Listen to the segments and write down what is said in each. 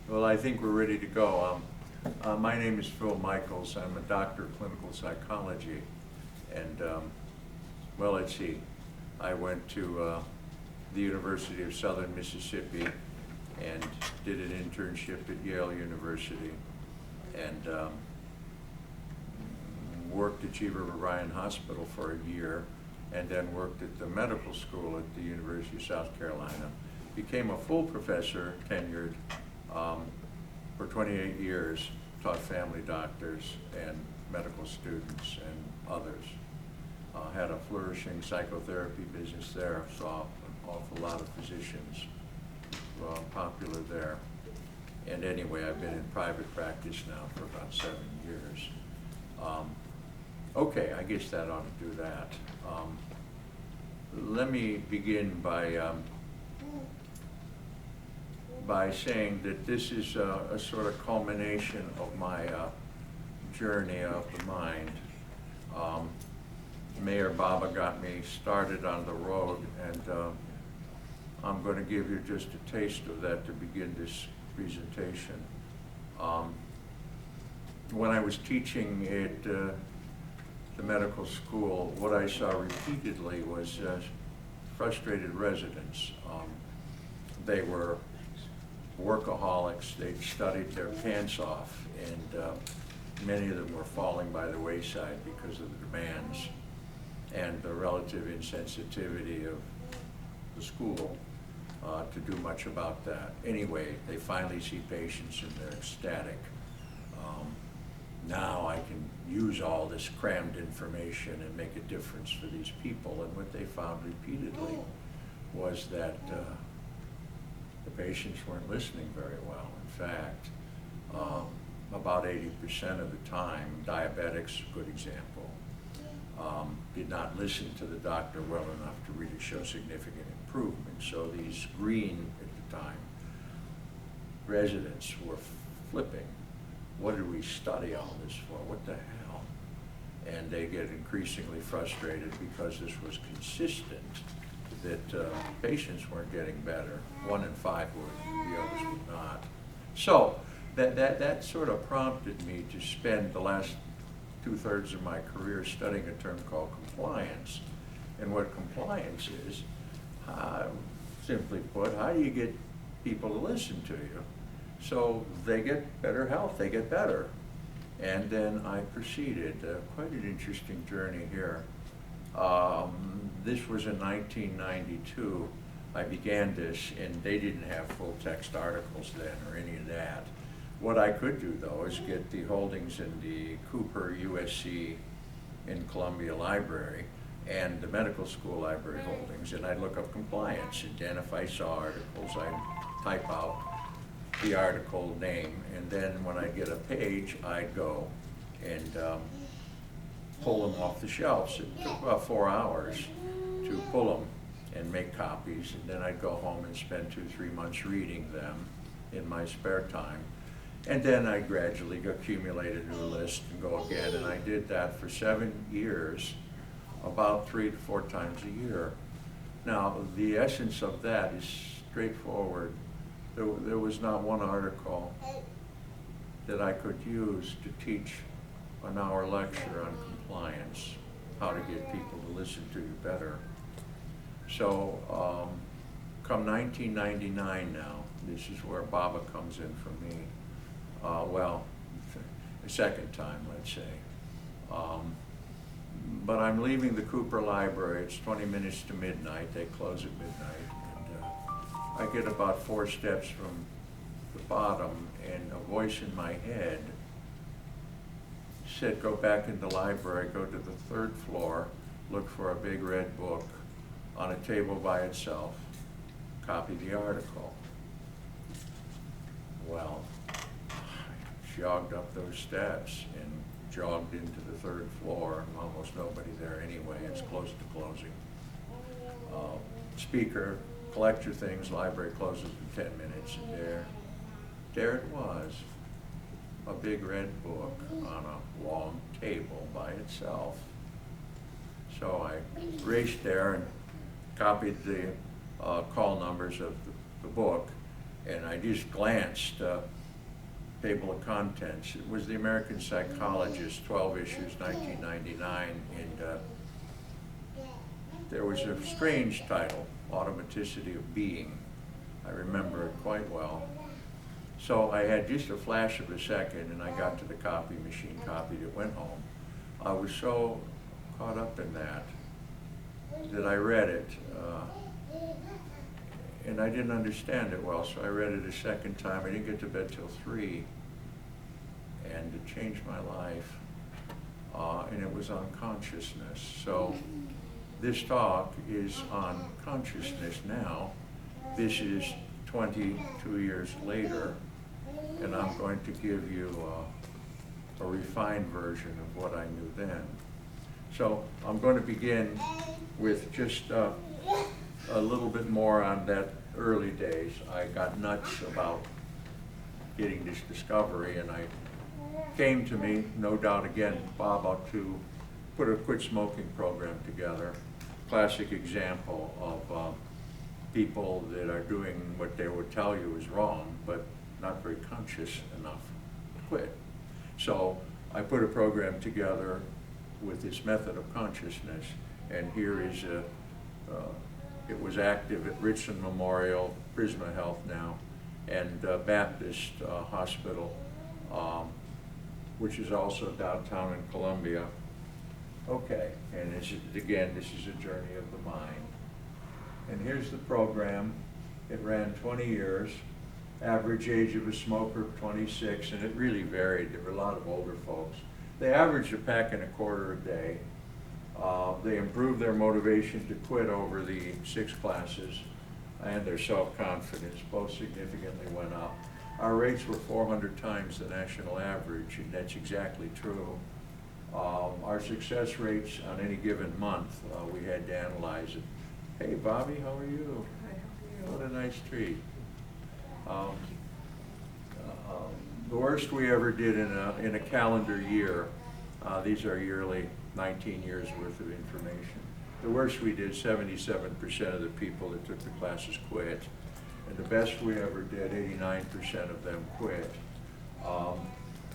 Well, I think we're ready to go. My name is Phil Michels. I'm a doctor of clinical psychology. And, well, let's see. I went to the University of Southern Mississippi and did an internship at Yale University and worked at G. River Ryan Hospital for a year and then worked at the medical school at the University of South Carolina. Became a full professor, tenured, for 28 years, taught family doctors and medical students and others. Had a flourishing psychotherapy business there, saw an awful lot of physicians, popular there. And anyway, I've been in private practice now for about 7 years. Okay, I guess that ought to do that. Let me begin by saying that this is a sort of culmination of my journey of the mind. Mayor Baba got me started on the road, and I'm going to give you just a taste of that to begin this presentation. When I was teaching at the medical school, what I saw repeatedly was frustrated residents. They were workaholics. They'd studied their pants off, and many of them were falling by the wayside because of the demands and the relative insensitivity of the school to do much about that. Anyway, they finally see patients and they're ecstatic. Now I can use all this crammed information and make a difference for these people. And what they found repeatedly was that the patients weren't listening very well. In fact, about 80% of the time, diabetics, a good example, did not listen to the doctor well enough to really show significant improvement. So these green, at the time, residents were flipping. What did we study all this for? What the hell? And they get increasingly frustrated because this was consistent, that patients weren't getting better. 1 in 5 would, the others would not. So that sort of prompted me to spend the last 2/3 of my career studying a term called compliance. And what compliance is, simply put, how do you get people to listen to you so they get better health, they get better? And then I proceeded, quite an interesting journey here. This was in 1992. I began this, and they didn't have full text articles then or any of that. What I could do, though, is get the holdings in the Cooper USC in Columbia Library and the medical school library holdings, and I'd look up compliance, and then if I saw articles, I'd type out the article name, and then when I get a page, I'd go and pull them off the shelves. It took about 4 hours to pull them and make copies, and then I'd go home and spend 2-3 months reading them in my spare time. And then I gradually accumulate a new list and go again, and I did that for 7 years, about 3 to 4 times a year. Now, the essence of that is straightforward. There was not one article that I could use to teach an hour lecture on compliance, how to get people to listen to you better. So, come 1999 now, this is where Baba comes in for me. Well, the second time, let's say. But I'm leaving the Cooper Library. It's 20 minutes to midnight. They close at midnight. And I get about 4 steps from the bottom, and a voice in my head said, go back in the library, go to the 3rd floor, look for a big red book on a table by itself, copy the article. Well, I jogged up those steps and jogged into the 3rd floor, and almost nobody there anyway. It's close to closing. Speaker, collect your things, library closes in 10 minutes, and there it was, a big red book on a long table by itself. So I raced there and copied the call numbers of the book, and I just glanced table of contents. It was the American Psychologist, 12 issues, 1999, and there was a strange title, Automaticity of Being. I remember it quite well. So I had just a flash of a second, and I got to the copy machine, copied it, went home. I was so caught up in that I read it, and I didn't understand it well, so I read it a second time. I didn't get to bed till 3, and it changed my life, and it was on consciousness. So this talk is on consciousness now. This is 22 years later, and I'm going to give you a refined version of what I knew then. So I'm going to begin with just a little bit more on that early days. I got nuts about getting this discovery, and I came to me, no doubt again, Bob, ought to put a quit smoking program together. Classic example of people that are doing what they would tell you is wrong, but not very conscious enough to quit. So I put a program together with this method of consciousness, and here is it was active at Richland Memorial, Prisma Health now, and Baptist Hospital, which is also downtown in Columbia. Okay, and again, this is a journey of the mind. And here's the program. It ran 20 years. Average age of a smoker, 26, and it really varied. There were a lot of older folks. They averaged a pack and a quarter a day. They improved their motivation to quit over the 6 classes, and their self-confidence both significantly went up. Our rates were 400 times the national average, and that's exactly true. Our success rates on any given month, we had to analyze it. Hey, Bobby, how are you? Hi, how are you? What a nice treat. The worst we ever did in a calendar year, these are yearly 19 years worth of information. The worst we did, 77% of the people that took the classes quit. And the best we ever did, 89% of them quit.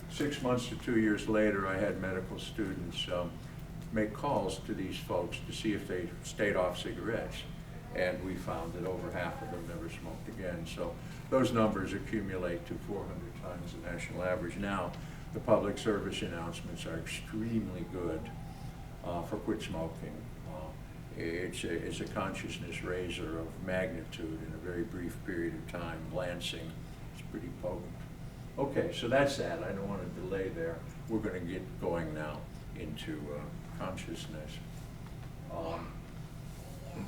6 months to 2 years later, I had medical students make calls to these folks to see if they stayed off cigarettes. And we found that over half of them never smoked again. So those numbers accumulate to 400 times the national average. Now, the public service announcements are extremely good for quit smoking. It's a consciousness raiser of magnitude in a very brief period of time. Lansing is pretty potent. Okay, so that's that. I don't want to delay there. We're going to get going now into consciousness.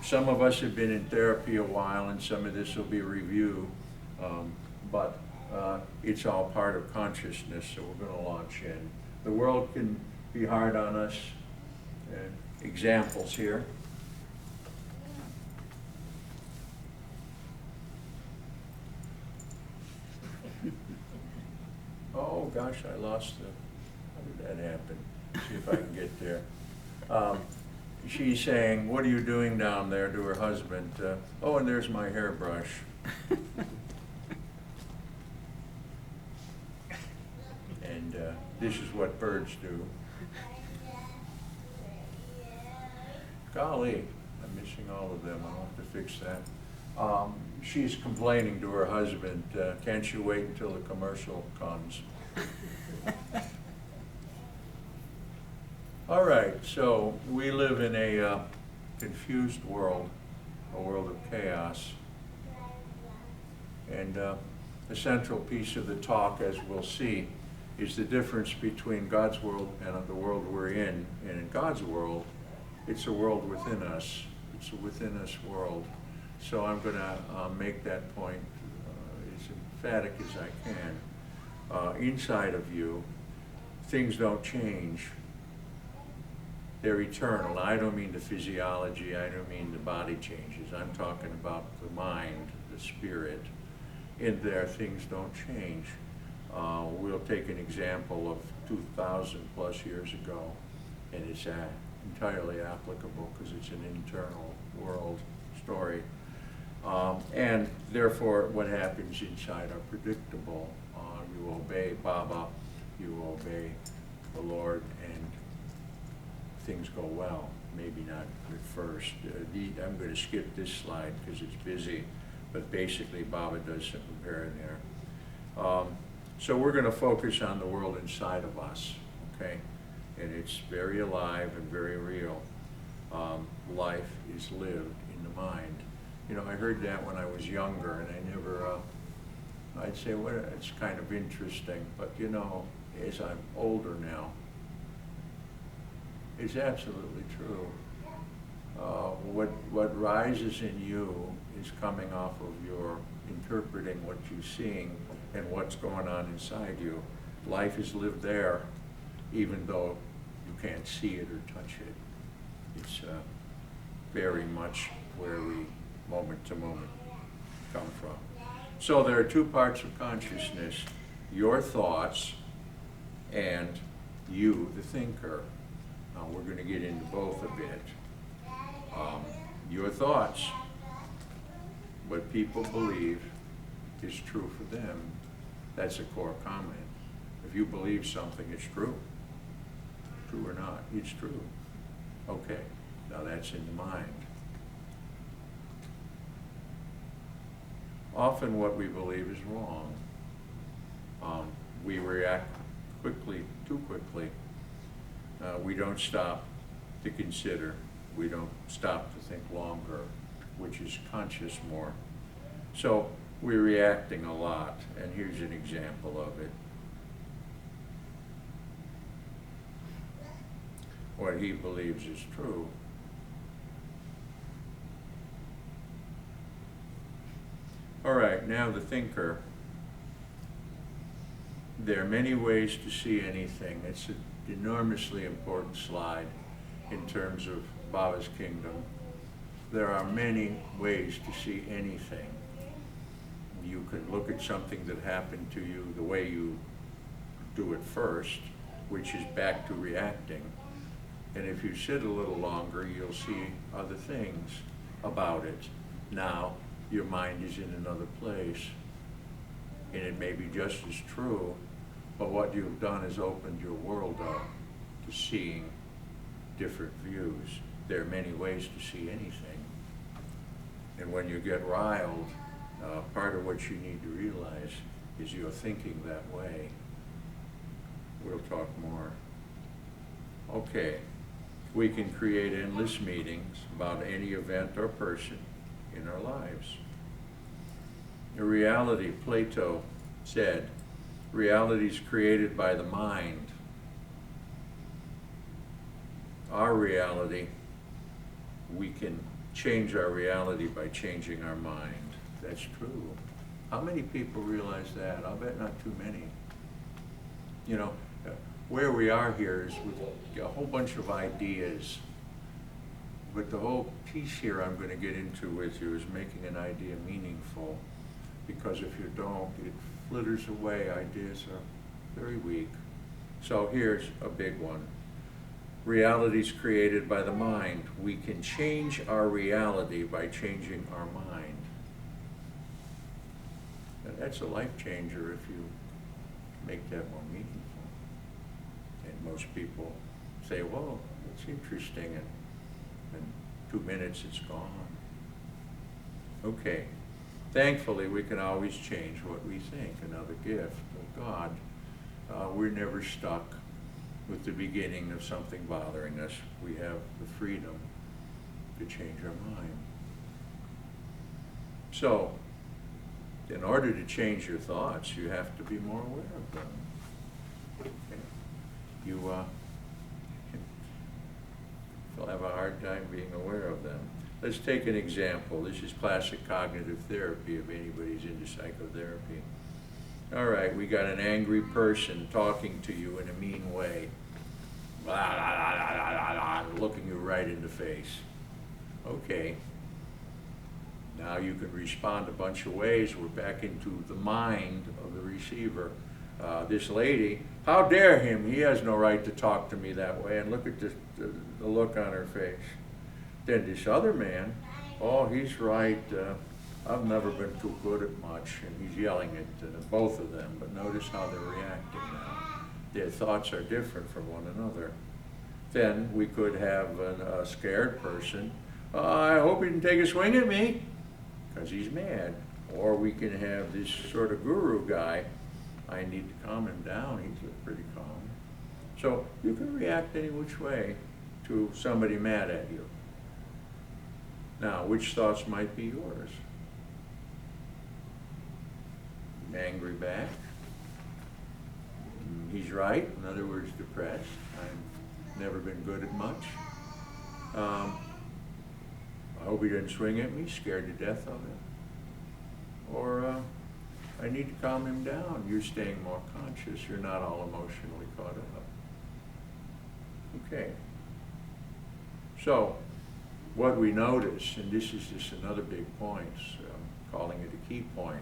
Some of us have been in therapy a while, and some of this will be a review, but it's all part of consciousness, so we're going to launch in. The world can be hard on us. Examples here. Oh gosh, I lost the, how did that happen? See if I can get there. She's saying, what are you doing down there, to her husband? Oh, and there's my hairbrush. And this is what birds do. Golly, I'm missing all of them. I'll have to fix that. She's complaining to her husband, can't you wait until the commercial comes? All right, so we live in a confused world, a world of chaos. And a central piece of the talk, as we'll see, is the difference between God's world and the world we're in. And in God's world, it's a world within us. It's a within us world. So I'm going to make that point as emphatic as I can. Inside of you, things don't change. They're eternal. I don't mean the physiology. I don't mean the body changes. I'm talking about the mind, the spirit. In there, things don't change. We'll take an example of 2,000 plus years ago, and it's entirely applicable because it's an internal world story. And therefore, what happens inside are predictable. You obey Baba, you obey the Lord, and things go well. Maybe not at first. I'm going to skip this slide because it's busy, but basically Baba does some comparing there. So we're going to focus on the world inside of us, okay? And it's very alive and very real. Life is lived in the mind. You know, I heard that when I was younger, and I never, I'd say, well, it's kind of interesting, but you know, as I'm older now, it's absolutely true. What rises in you is coming off of your interpreting what you're seeing and what's going on inside you. Life is lived there, even though you can't see it or touch it. It's very much where we, moment to moment, come from. So there are two parts of consciousness: your thoughts and you, the thinker. Now we're going to get into both a bit. Your thoughts, what people believe is true for them, that's a core comment. If you believe something, it's true. True or not, it's true. Okay, now that's in the mind. Often what we believe is wrong. We react quickly, too quickly. We don't stop to consider. We don't stop to think longer, which is conscious more. So we're reacting a lot, and here's an example of it. What he believes is true. All right, now the thinker. There are many ways to see anything. It's an enormously important slide in terms of Baba's kingdom. There are many ways to see anything. You can look at something that happened to you the way you do it first, which is back to reacting. And if you sit a little longer, you'll see other things about it. Now, your mind is in another place, and it may be just as true, but what you've done is opened your world up to seeing different views. There are many ways to see anything. And when you get riled, part of what you need to realize is you're thinking that way. We'll talk more. Okay, we can create endless meanings about any event or person in our lives. In reality, Plato said, reality is created by the mind. Our reality, we can change our reality by changing our mind. That's true. How many people realize that? I'll bet not too many. You know, where we are here is with a whole bunch of ideas. But the whole piece here I'm going to get into with you is making an idea meaningful. Because if you don't, it flitters away. Ideas are very weak. So here's a big one. Reality is created by the mind. We can change our reality by changing our mind. And that's a life changer if you make that more meaningful. And most people say, well, it's interesting, and in 2 minutes it's gone. Okay. Thankfully, we can always change what we think, another gift of God. We're never stuck with the beginning of something bothering us. We have the freedom to change our mind. So, in order to change your thoughts, you have to be more aware of them. Okay. You'll have a hard time being aware of them. Let's take an example. This is classic cognitive therapy if anybody's into psychotherapy. All right, we got an angry person talking to you in a mean way. Blah, blah, blah, blah, blah, blah, looking you right in the face. Okay. Now you can respond a bunch of ways. We're back into the mind of the receiver. This lady, how dare him? He has no right to talk to me that way. And look at the look on her face. Then this other man, oh, he's right. I've never been too good at much, and he's yelling at both of them, but notice how they're reacting now. Their thoughts are different from one another. Then we could have a scared person. I hope he didn't take a swing at me, because he's mad. Or we can have this sort of guru guy. I need to calm him down. He's pretty calm. So you can react any which way to somebody mad at you. Now, which thoughts might be yours? Angry back. He's right. In other words, depressed. I've never been good at much. I hope he didn't swing at me, scared to death of it. Or I need to calm him down. You're staying more conscious. You're not all emotionally caught up. Okay. So, what we notice, and this is just another big point, calling it a key point,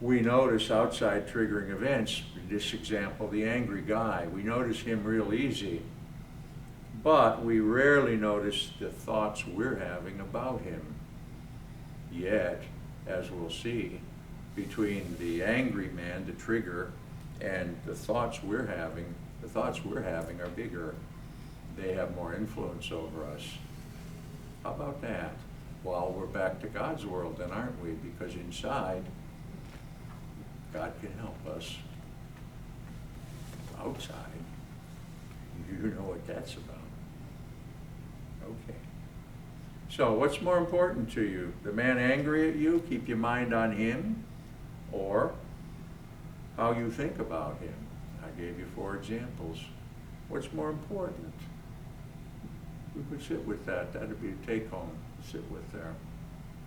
we notice outside triggering events. In this example, the angry guy, we notice him real easy, but we rarely notice the thoughts we're having about him. Yet, as we'll see, between the angry man, the trigger, and the thoughts we're having are bigger. They have more influence over us. How about that? Well, we're back to God's world then, aren't we? Because inside, God can help us. Outside, you know what that's about. Okay. So what's more important to you? The man angry at you, keep your mind on him, or how you think about him? I gave you 4 examples. What's more important? We could sit with that. That'd be a take-home. Sit with there.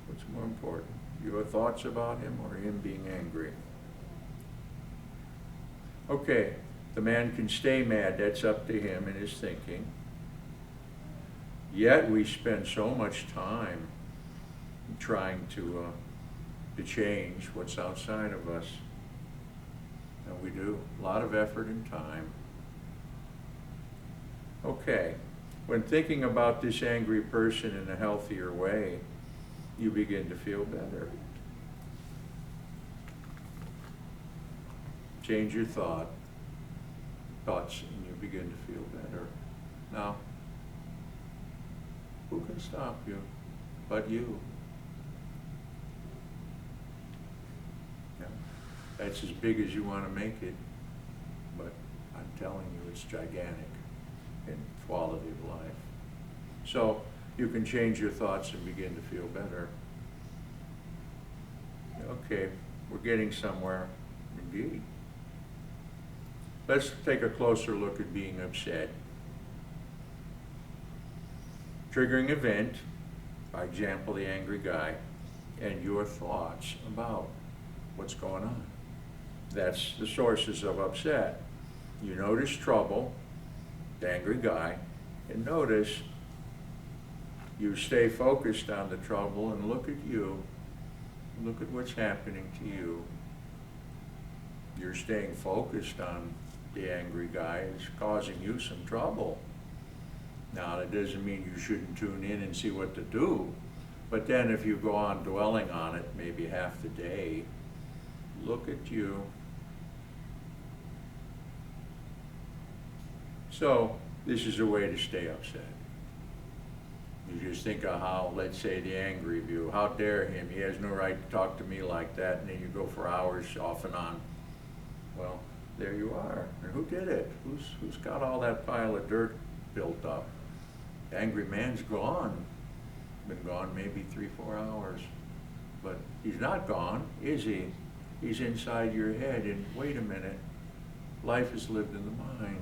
What's more important? Your thoughts about him or him being angry? Okay, the man can stay mad. That's up to him and his thinking. Yet we spend so much time trying to change what's outside of us. And we do. A lot of effort and time. Okay, when thinking about this angry person in a healthier way, you begin to feel better. Change your thoughts, and you begin to feel better. Now, who can stop you but you? Yeah. That's as big as you want to make it, but I'm telling you, it's gigantic in quality of life. So you can change your thoughts and begin to feel better. Okay, we're getting somewhere, indeed. Let's take a closer look at being upset. Triggering event, by example, the angry guy, and your thoughts about what's going on. That's the sources of upset. You notice trouble, the angry guy, and notice you stay focused on the trouble and look at you. Look at what's happening to you. You're staying focused on the angry guy is causing you some trouble. Now, that doesn't mean you shouldn't tune in and see what to do, but then if you go on dwelling on it, maybe half the day, look at you. So, this is a way to stay upset. You just think of how, let's say, the angry view, how dare him, he has no right to talk to me like that, and then you go for hours off and on. Well, there you are. And who did it? Who's got all that pile of dirt built up? The angry man's gone. Been gone maybe 3-4 hours. But he's not gone, is he? He's inside your head, and wait a minute, life is lived in the mind.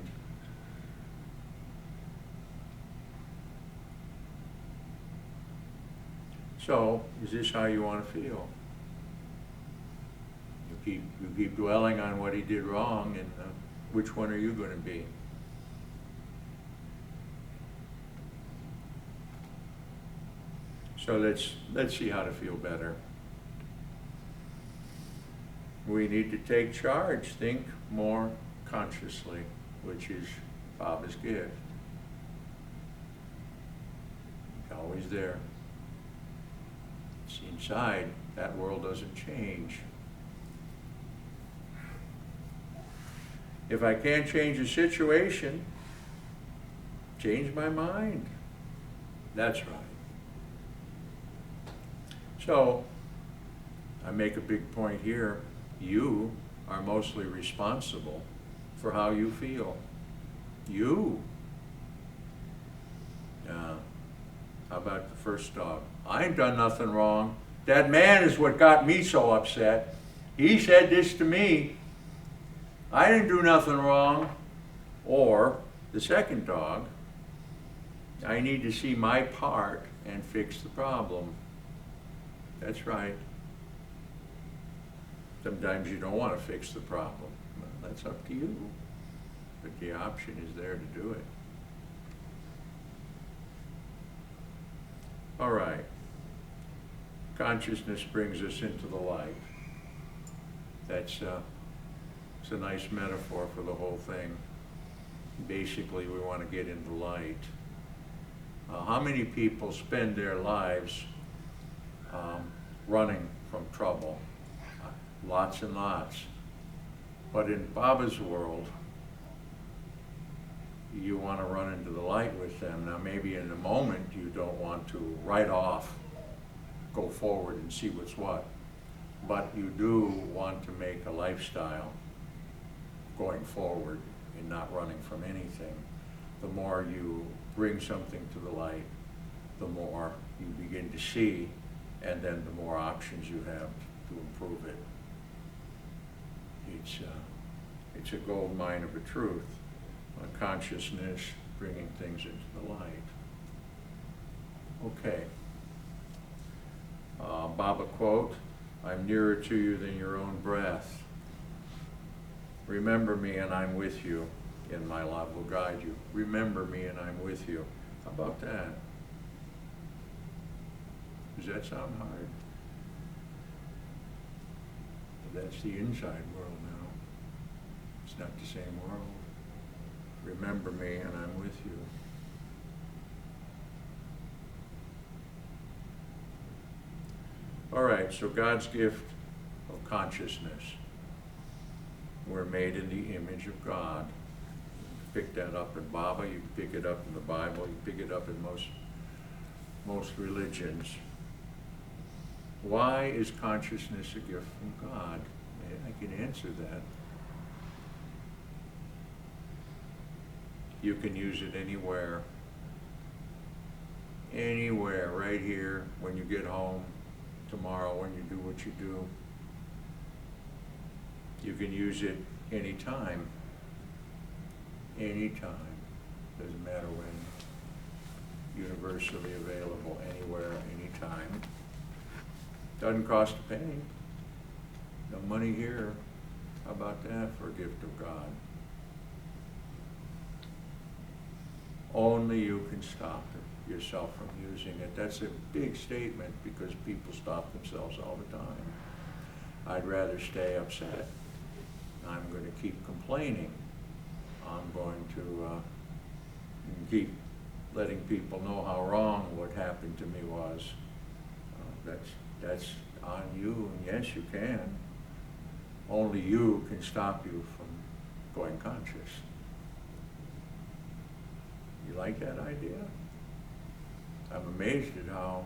So, is this how you want to feel? You keep dwelling on what he did wrong, and which one are you going to be? So let's see how to feel better. We need to take charge, think more consciously, which is Baba's gift. Always there. inside, that world doesn't change. If I can't change a situation, change my mind. That's right. So, I make a big point here. You are mostly responsible for how you feel. You. How about the first dog? I ain't done nothing wrong. That man is what got me so upset. He said this to me. I didn't do nothing wrong. Or the second dog, I need to see my part and fix the problem. That's right. Sometimes you don't want to fix the problem. Well, that's up to you. But the option is there to do it. All right. Consciousness brings us into the light. It's a nice metaphor for the whole thing. Basically, we want to get into light. How many people spend their lives running from trouble? Lots and lots. But in Baba's world, you want to run into the light with them. Now maybe in the moment you don't want to right off go forward and see what's what, but you do want to make a lifestyle going forward and not running from anything. The more you bring something to the light, the more you begin to see, and then the more options you have to improve it. It's a gold mine of a truth. Consciousness bringing things into the light. Okay. Baba quote, I'm nearer to you than your own breath. Remember me and I'm with you, and my love will guide you. Remember me and I'm with you. How about that? Does that sound hard? That's the inside world now. It's not the same world. Remember me and I'm with you. All right, so God's gift of consciousness. We're made in the image of God. You pick that up in Baba, you can pick it up in the Bible, you pick it up in most religions. Why is consciousness a gift from God? I can answer that. You can use it anywhere. Anywhere, right here, when you get home, tomorrow when you do what you do. You can use it anytime. Anytime. Doesn't matter when. Universally available, anywhere, anytime. Doesn't cost a penny. No money here. How about that for a gift of God? Only you can stop yourself from using it. That's a big statement because people stop themselves all the time. I'd rather stay upset. I'm going to keep complaining. I'm going to keep letting people know how wrong what happened to me was. That's on you, and yes, you can. Only you can stop you from going conscious. You like that idea? I'm amazed at how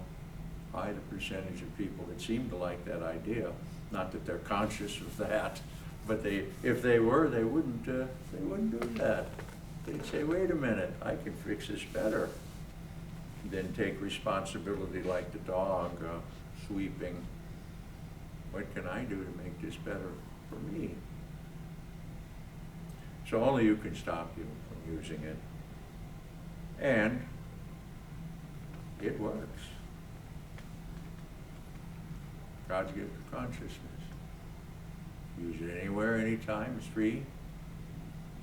high the percentage of people that seem to like that idea. Not that they're conscious of that, but if they were, they wouldn't do that. They'd say, wait a minute, I can fix this better. Then take responsibility like the dog sweeping. What can I do to make this better for me? So only you can stop you from using it. And it works. God's gift of consciousness. Use it anywhere, anytime, it's free.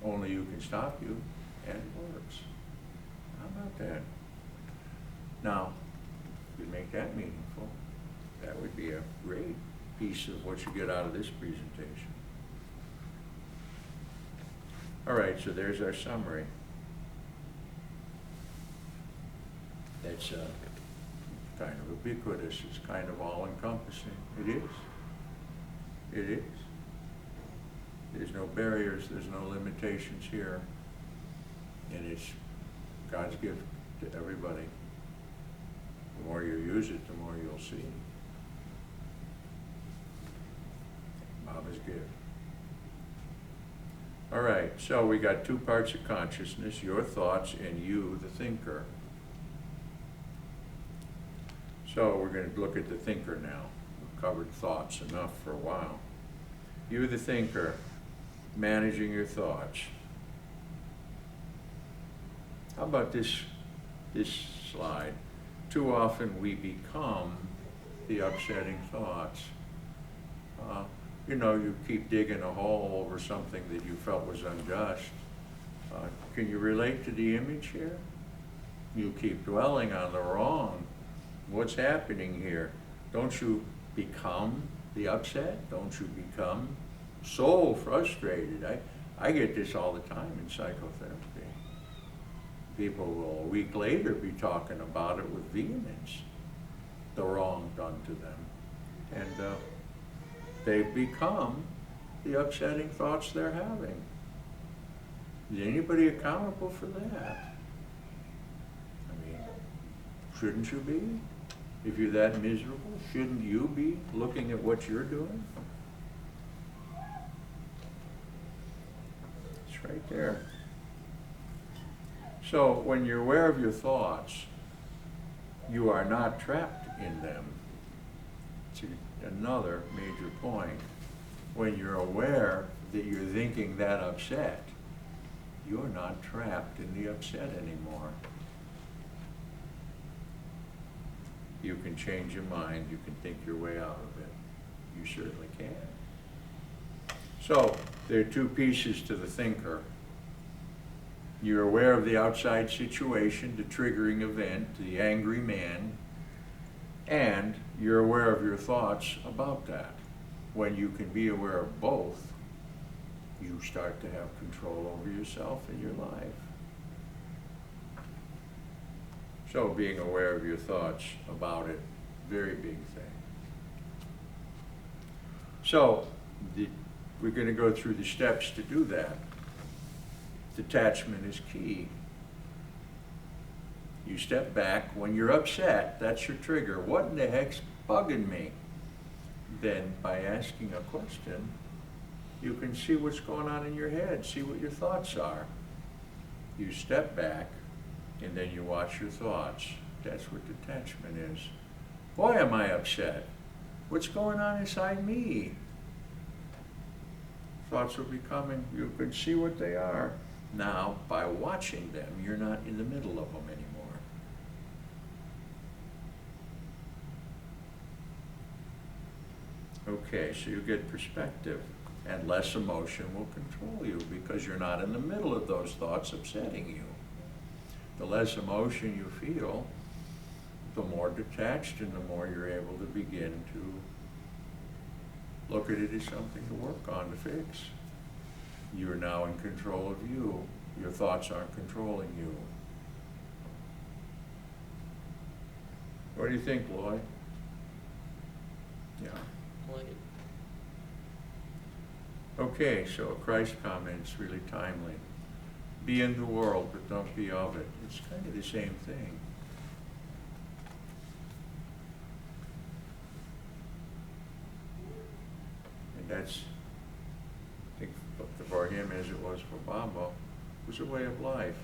Only you can stop you, and it works. How about that? Now, if you make that meaningful, that would be a great piece of what you get out of this presentation. All right, so there's our summary. That's kind of ubiquitous, it's kind of all-encompassing. It is. It is. There's no barriers, there's no limitations here. And it's God's gift to everybody. The more you use it, the more you'll see. Baba's gift. All right, so we got two parts of consciousness, your thoughts and you, the thinker. So we're going to look at the thinker now. We've covered thoughts enough for a while. You, the thinker, managing your thoughts. How about this slide? Too often we become the upsetting thoughts. You know, you keep digging a hole over something that you felt was unjust. Can you relate to the image here? You keep dwelling on the wrong. What's happening here? Don't you become the upset? Don't you become so frustrated? I get this all the time in psychotherapy. People will a week later be talking about it with vehemence, the wrong done to them. And they've become the upsetting thoughts they're having. Is anybody accountable for that? I mean, shouldn't you be? If you're that miserable, shouldn't you be looking at what you're doing? It's right there. So when you're aware of your thoughts, you are not trapped in them. It's another major point. When you're aware that you're thinking that upset, you're not trapped in the upset anymore. You can change your mind, you can think your way out of it. You certainly can. So, there are two pieces to the thinker. You're aware of the outside situation, the triggering event, the angry man, and you're aware of your thoughts about that. When you can be aware of both, you start to have control over yourself and your life. So being aware of your thoughts about it, very big thing. So we're going to go through the steps to do that. Detachment is key. You step back. When you're upset, that's your trigger. What in the heck's bugging me? Then by asking a question, you can see what's going on in your head, see what your thoughts are. You step back, and then you watch your thoughts. That's what detachment is. Why am I upset? What's going on inside me? Thoughts will be coming. You can see what they are. Now, by watching them, you're not in the middle of them anymore. Okay, so you get perspective, and less emotion will control you because you're not in the middle of those thoughts upsetting you. The less emotion you feel, the more detached and the more you're able to begin to look at it as something to work on, to fix. You're now in control of you. Your thoughts aren't controlling you. What do you think, Lloyd? Yeah. Like it. Okay, so a Christ comment's really timely. Be in the world, but don't be of it. It's kind of the same thing. And that's, I think, for him as it was for Baba, was a way of life.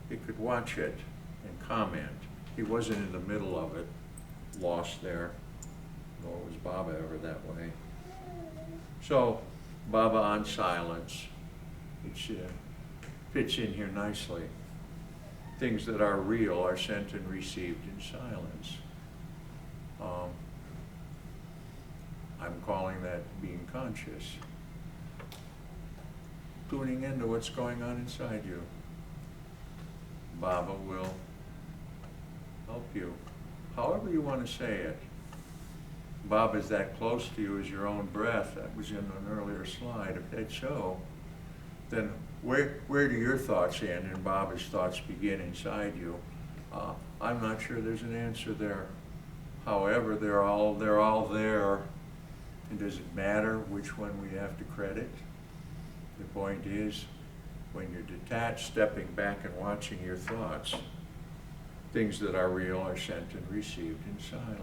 He could watch it and comment. He wasn't in the middle of it, lost there, nor was Baba ever that way. So, Baba on silence. It fits in here nicely. Things that are real are sent and received in silence. I'm calling that being conscious. Tuning into what's going on inside you. Baba will help you, however you want to say it. Baba's that close to you as your own breath. That was in an earlier slide. If that's so, then where do your thoughts end and Baba's thoughts begin inside you? I'm not sure there's an answer there. However, they're all there. And does it matter which one we have to credit? The point is, when you're detached, stepping back and watching your thoughts, things that are real are sent and received in silence.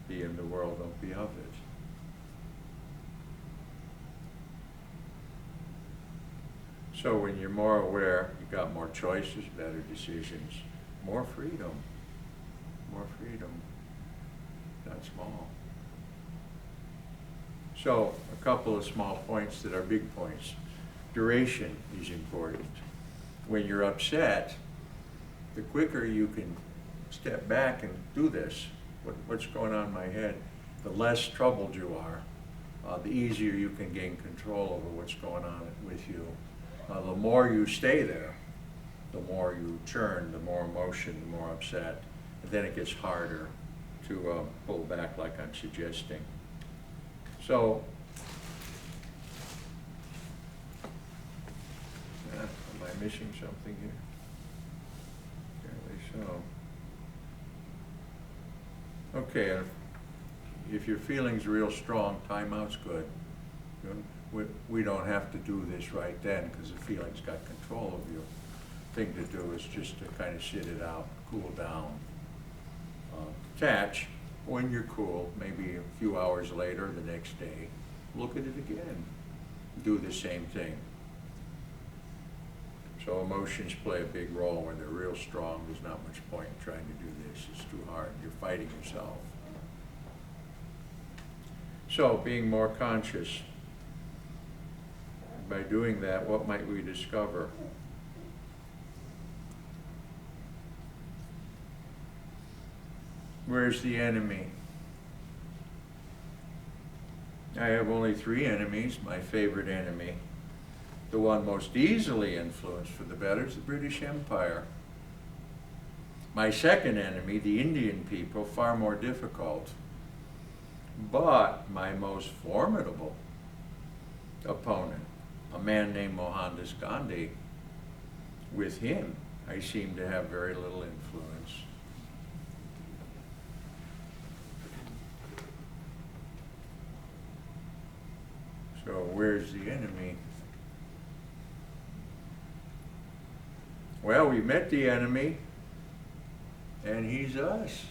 Be in the world, don't be of it. So when you're more aware, you got more choices, better decisions, more freedom. More freedom. Not small. So a couple of small points that are big points. Duration is important. When you're upset, the quicker you can step back and do this, what's going on in my head, the less troubled you are, the easier you can gain control over what's going on with you. The more you stay there, the more you churn, the more emotion, the more upset, and then it gets harder to pull back like I'm suggesting. So, am I missing something here? Apparently so. Okay, if your feeling's real strong, timeout's good. We don't have to do this right then because the feeling's got control of you. Thing to do is just to kind of sit it out, cool down. Detach when you're cool, maybe a few hours later, the next day, look at it again. Do the same thing. So emotions play a big role. When they're real strong, there's not much point in trying to do this. It's too hard. You're fighting yourself. So being more conscious. By doing that, what might we discover? Where's the enemy? I have only 3 enemies. My favorite enemy, the one most easily influenced for the better, is the British Empire. My second enemy, the Indian people, far more difficult. But my most formidable opponent, a man named Mohandas Gandhi, with him I seem to have very little influence. So where's the enemy? Well, we met the enemy, and he's us.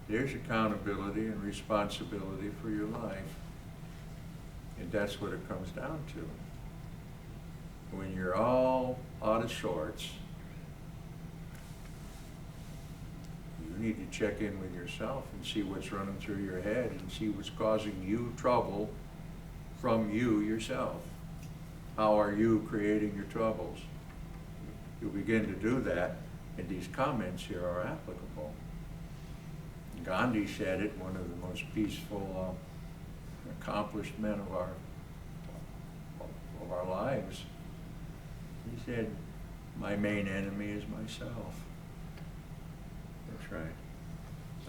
There's accountability and responsibility for your life. And that's what it comes down to. When you're all out of sorts, you need to check in with yourself and see what's running through your head and see what's causing you trouble from you yourself. How are you creating your troubles? You begin to do that, and these comments here are applicable. Gandhi said it, one of the most peaceful, accomplished men of our lives. He said, my main enemy is myself. That's right.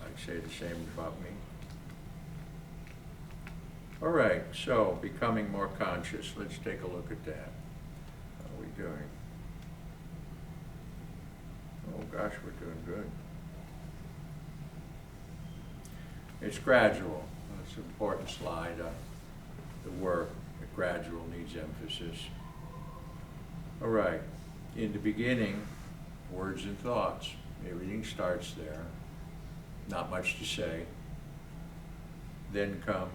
I'd say the same about me. All right, so becoming more conscious. Let's take a look at that. How are we doing? Oh gosh, we're doing good. It's gradual. It's an important slide. The work, the gradual needs emphasis. All right. In the beginning, words and thoughts. Everything starts there. Not much to say. Then come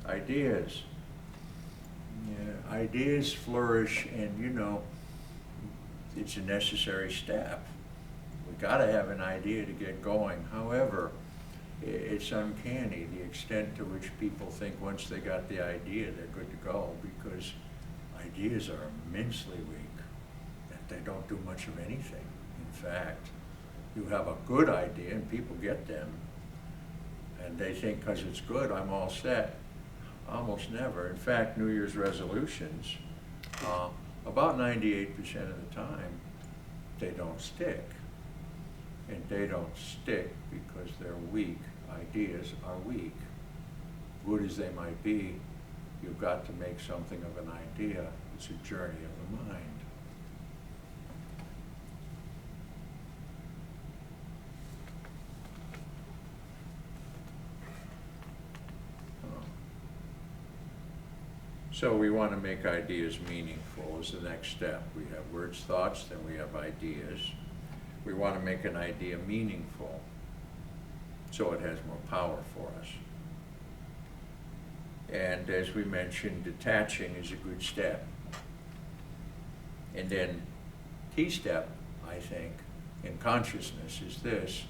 ideas. Yeah, ideas flourish, and it's a necessary step. We got to have an idea to get going. However, it's uncanny the extent to which people think once they got the idea they're good to go, because ideas are immensely weak, that they don't do much of anything. In fact, you have a good idea and people get them, and they think because it's good, I'm all set. Almost never. In fact, New Year's resolutions, about 98% of the time, they don't stick. And they don't stick because they're weak. Ideas are weak. Good as they might be, You've got to make something of an idea. It's a journey of the mind. So we want to make ideas meaningful is the next step. We have words, thoughts, then we have ideas. We want to make an idea meaningful so it has more power for us. And as we mentioned, detaching is a good step. And then key step, I think, in consciousness is this.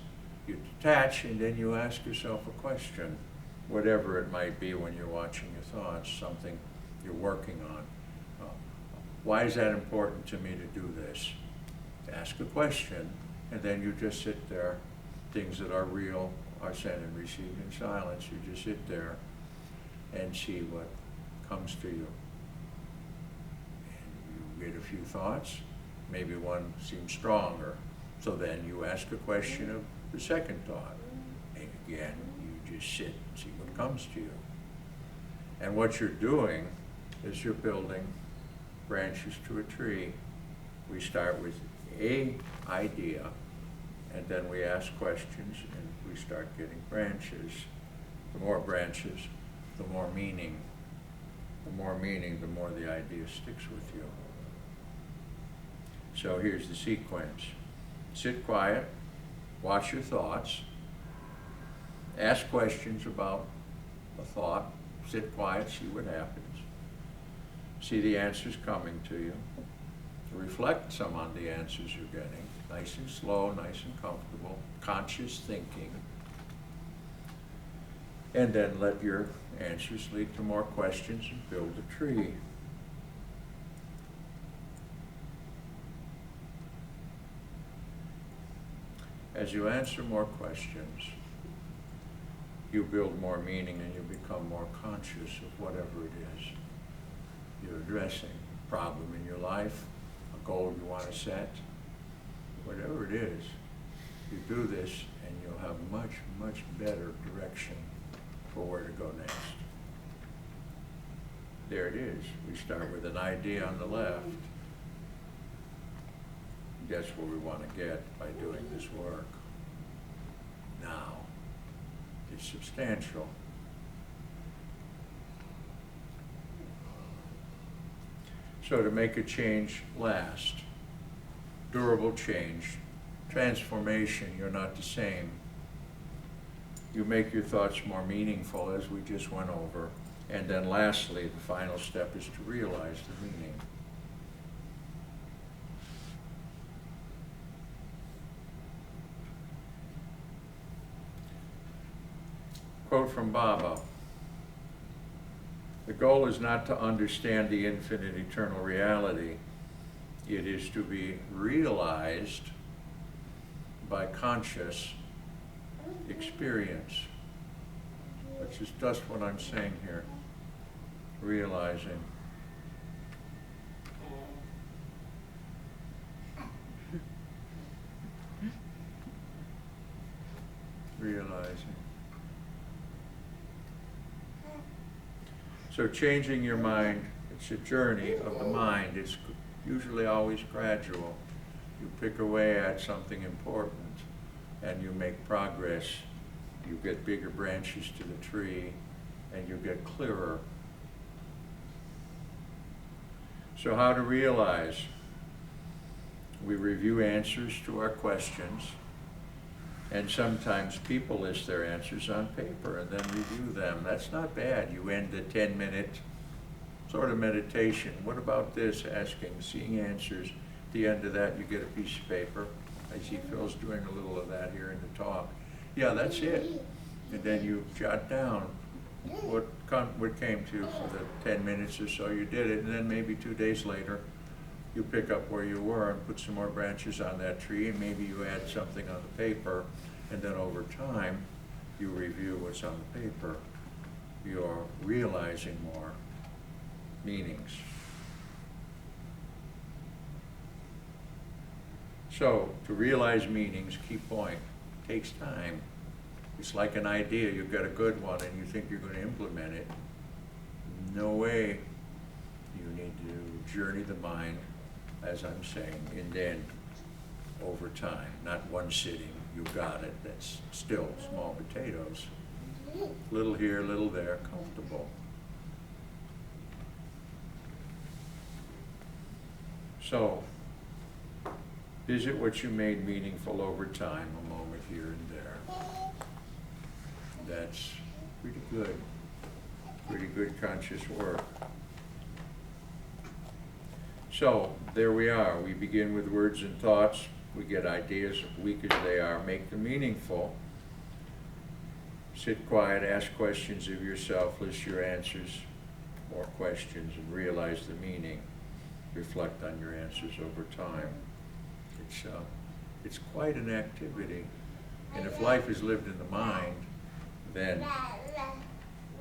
You detach and then you ask yourself a question, whatever it might be when you're watching your thoughts, something you're working on. Why is that important to me to do this? Ask a question, and then you just sit there. Things that are real are sent and received in silence. You just sit there and see what comes to you. And you get a few thoughts. Maybe one seems stronger. So then you ask a question of the second thought. And again, you just sit and see what comes to you. And what you're doing is you're building branches to a tree. We start with an idea, and then we ask questions, and we start getting branches. The more branches, the more meaning. The more meaning, the more the idea sticks with you. So here's the sequence. Sit quiet, watch your thoughts, ask questions about a thought, sit quiet, see what happens. See the answers coming to you. Reflect some on the answers you're getting. Nice and slow, nice and comfortable, conscious thinking. And then let your answers lead to more questions and build a tree. As you answer more questions, you build more meaning and you become more conscious of whatever it is you're addressing. A problem in your life, a goal you want to set, whatever it is, you do this and you'll have much, much better direction for where to go next. There it is. We start with an idea on the left. That's where we want to get by doing this work. Now, it's substantial. So to make a change last, durable change, transformation, you're not the same. You make your thoughts more meaningful, as we just went over. And then lastly, the final step is to realize the meaning. Quote from Baba. The goal is not to understand the infinite eternal reality. It is to be realized by conscious experience, which is just what I'm saying here. Realizing. Realizing. So changing your mind, it's a journey of the mind. It's usually always gradual. You pick away at something important and you make progress. You get bigger branches to the tree and you get clearer. So how to realize? We review answers to our questions, and sometimes people list their answers on paper and then review them. That's not bad. You end the 10-minute sort of meditation. What about this? Asking, seeing answers. At the end of that, you get a piece of paper. I see Phil's doing a little of that here in the talk. Yeah, that's it. And then you jot down what came to you for the 10 minutes or so you did it, and then maybe 2 days later, you pick up where you were and put some more branches on that tree, and maybe you add something on the paper, and then over time, you review what's on the paper. You're realizing more meanings. So, to realize meanings, key point, takes time. It's like an idea, you've got a good one and you think you're going to implement it. no way. You need to journey the mind, as I'm saying, and then over time, not one sitting, you got it. That's still small potatoes. Little here, little there, comfortable. So, visit what you made meaningful over time, a moment here and there. That's pretty good. Pretty good conscious work. So, there we are. We begin with words and thoughts. We get ideas, weak as they are, make them meaningful. Sit quiet, ask questions of yourself, list your answers, more questions, and realize the meaning. Reflect on your answers over time. It's quite an activity. And if life is lived in the mind, then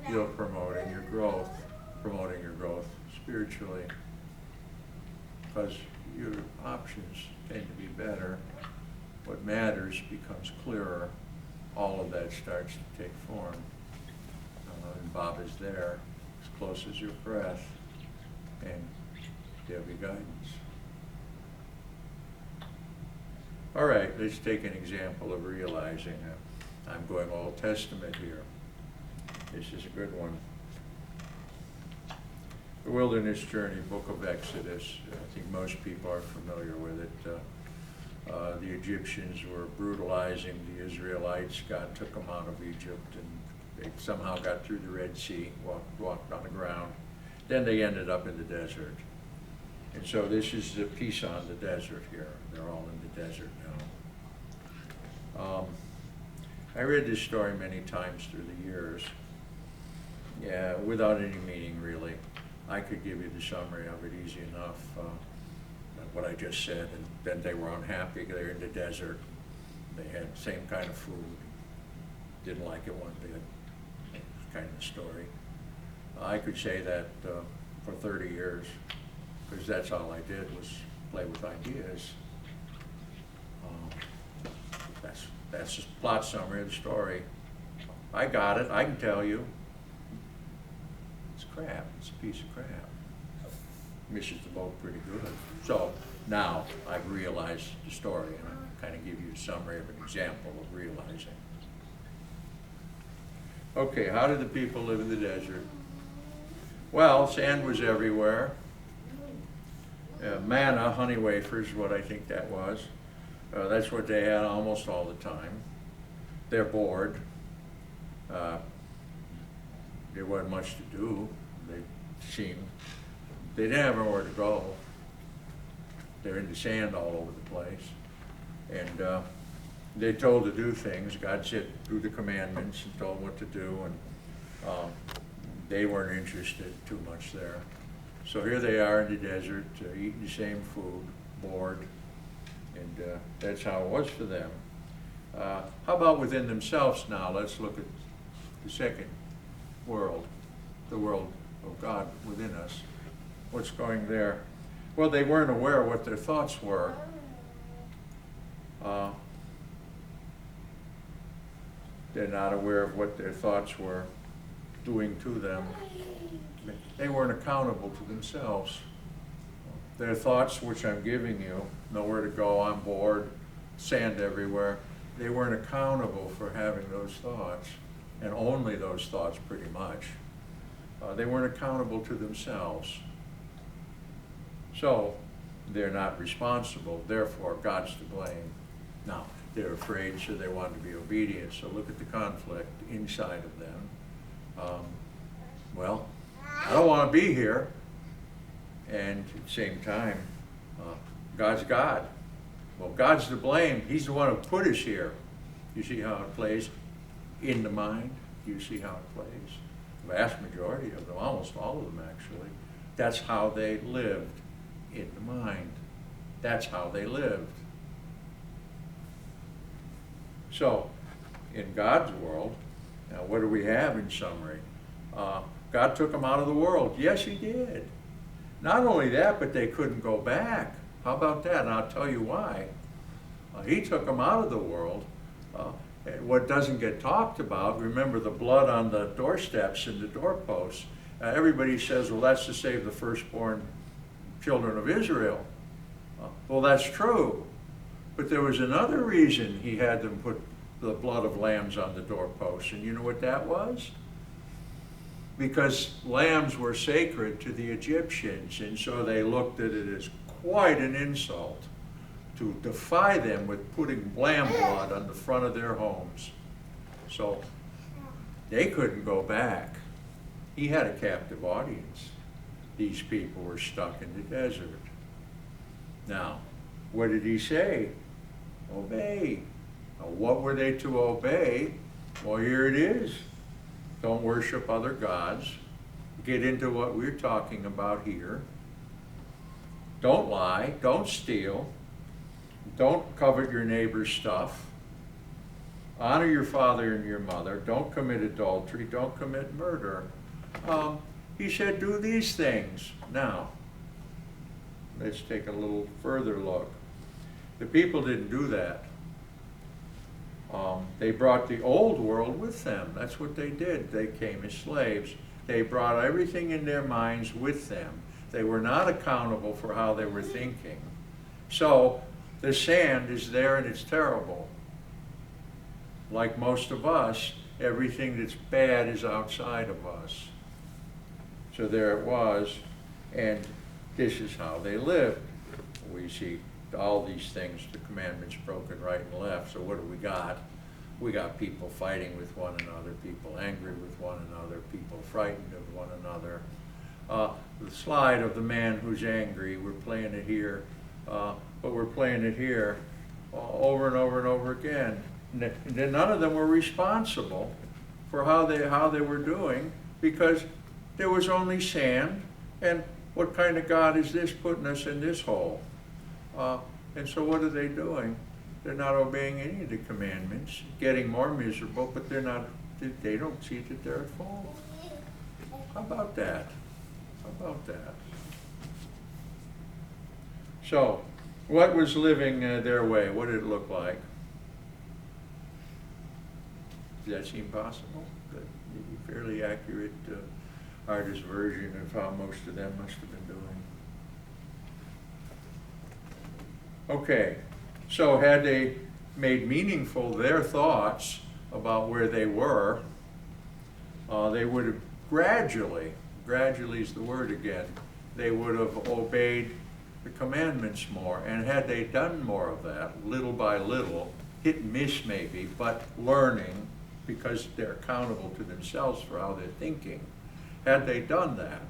you're promoting your growth spiritually, because your options tend to be better. What matters becomes clearer. All of that starts to take form. And Bob is there, as close as your breath, and there'll be guidance. All right, let's take an example of realizing. I'm going Old Testament here. This is a good one. The Wilderness Journey, Book of Exodus. I think most people are familiar with it. The Egyptians were brutalizing the Israelites. God took them out of Egypt, and they somehow got through the Red Sea, walked on the ground. Then they ended up in the desert. And so this is the piece on the desert here. They're all in the desert now. I read this story many times through the years. Yeah, without any meaning really. I could give you the summary of it easy enough, what I just said, and then they were unhappy. They were in the desert. They had the same kind of food. Didn't like it one bit. It's kind of the story. I could say that for 30 years, because that's all I did was play with ideas. That's the plot summary of the story. I got it, I can tell you. It's crap, it's a piece of crap. Misses the boat pretty good. So now I've realized the story, and I kind of give you a summary of an example of realizing. Okay, how did the people live in the desert? Well, sand was everywhere. Manna, honey wafers, what I think that was. That's what they had almost all the time. They're bored. There wasn't much to do. They didn't have nowhere to go. They're in the sand all over the place. And they're told to do things. God said, do the commandments, and told them what to do, and they weren't interested too much there. So here they are in the desert, eating the same food, bored, and that's how it was for them. How about within themselves now? Let's look at the second world, the world of God within us. What's going there? Well, they weren't aware of what their thoughts were. They're not aware of what their thoughts were doing to them. They weren't accountable to themselves. Their thoughts, which I'm giving you, nowhere to go, I'm bored, sand everywhere, they weren't accountable for having those thoughts, and only those thoughts pretty much. They weren't accountable to themselves. So they're not responsible, therefore God's to blame. Now, they're afraid, so they want to be obedient, so look at the conflict inside of them. Well, I don't want to be here, and at the same time, God's God. Well, God's to blame. He's the one who put us here. You see how it plays in the mind? You see how it plays? The vast majority of them, almost all of them actually, that's how they lived in the mind. That's how they lived. So, in God's world, now what do we have in summary? God took them out of the world. Yes, He did. Not only that, but they couldn't go back. How about that? And I'll tell you why. He took them out of the world. What doesn't get talked about, remember the blood on the doorsteps and the doorposts, Everybody says, well, that's to save the firstborn children of Israel. Well, that's true. But there was another reason he had them put the blood of lambs on the doorposts. And you know what that was? Because lambs were sacred to the Egyptians, and so they looked at it as quite an insult to defy them with putting lamb blood on the front of their homes. So they couldn't go back. He had a captive audience. These people were stuck in the desert. Now, what did he say? Obey. Now, what were they to obey? Well, here it is. Don't worship other gods. Get into what we're talking about here. Don't lie. Don't steal. Don't covet your neighbor's stuff. Honor your father and your mother. Don't commit adultery. Don't commit murder. He said, do these things. Now, let's take a little further look. The people didn't do that. They brought the old world with them. That's what they did. They came as slaves. They brought everything in their minds with them. They were not accountable for how they were thinking. So the sand is there and it's terrible. Like most of us, everything that's bad is outside of us. So there it was, and this is how they lived. We see all these things, the commandments broken right and left. So what do we got? We got people fighting with one another, people angry with one another, people frightened of one another. The slide of the man who's angry, we're playing it here, but we're playing it here over and over and over again. And then none of them were responsible for how they were doing, because there was only sand, and what kind of God is this putting us in this hole? And so what are they doing? They're not obeying any of the commandments, getting more miserable, but they don't see that they're at fault. How about that? How about that? So, what was living their way? What did it look like? Does that seem possible? That a fairly accurate artist's version of how most of them must have been doing. Okay, so had they made meaningful their thoughts about where they were, they would have gradually is the word again, they would have obeyed the commandments more. And had they done more of that, little by little, hit and miss maybe, but learning, because they're accountable to themselves for how they're thinking, had they done that,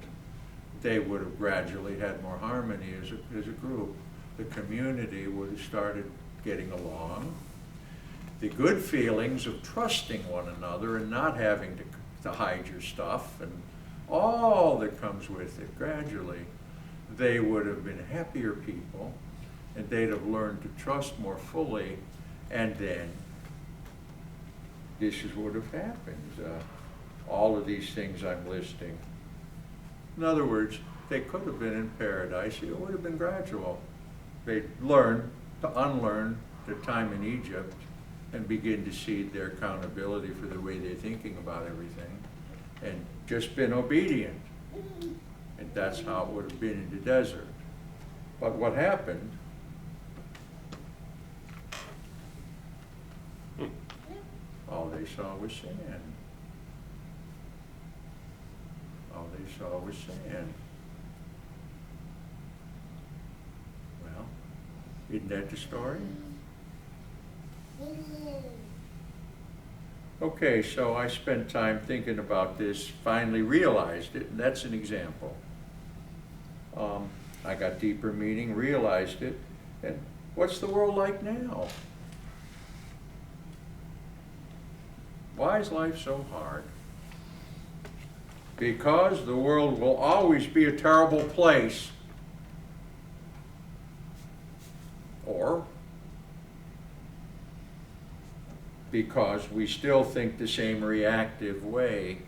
they would have gradually had more harmony as a group. The community would have started getting along. The good feelings of trusting one another and not having to hide your stuff and all that comes with it, gradually, they would have been happier people, and they'd have learned to trust more fully, and then this is what would have happened. All of these things I'm listing. In other words, they could have been in paradise. It would have been gradual. They'd learn to unlearn their time in Egypt and begin to see their accountability for the way they're thinking about everything, and just been obedient. And that's how it would have been in the desert. But what happened? All they saw was sand. All they saw was sand. Well, isn't that the story? Okay, so I spent time thinking about this, finally realized it, and that's an example. I got deeper meaning, realized it, and what's the world like now? Why is life so hard? Because the world will always be a terrible place. Or because we still think the same reactive way.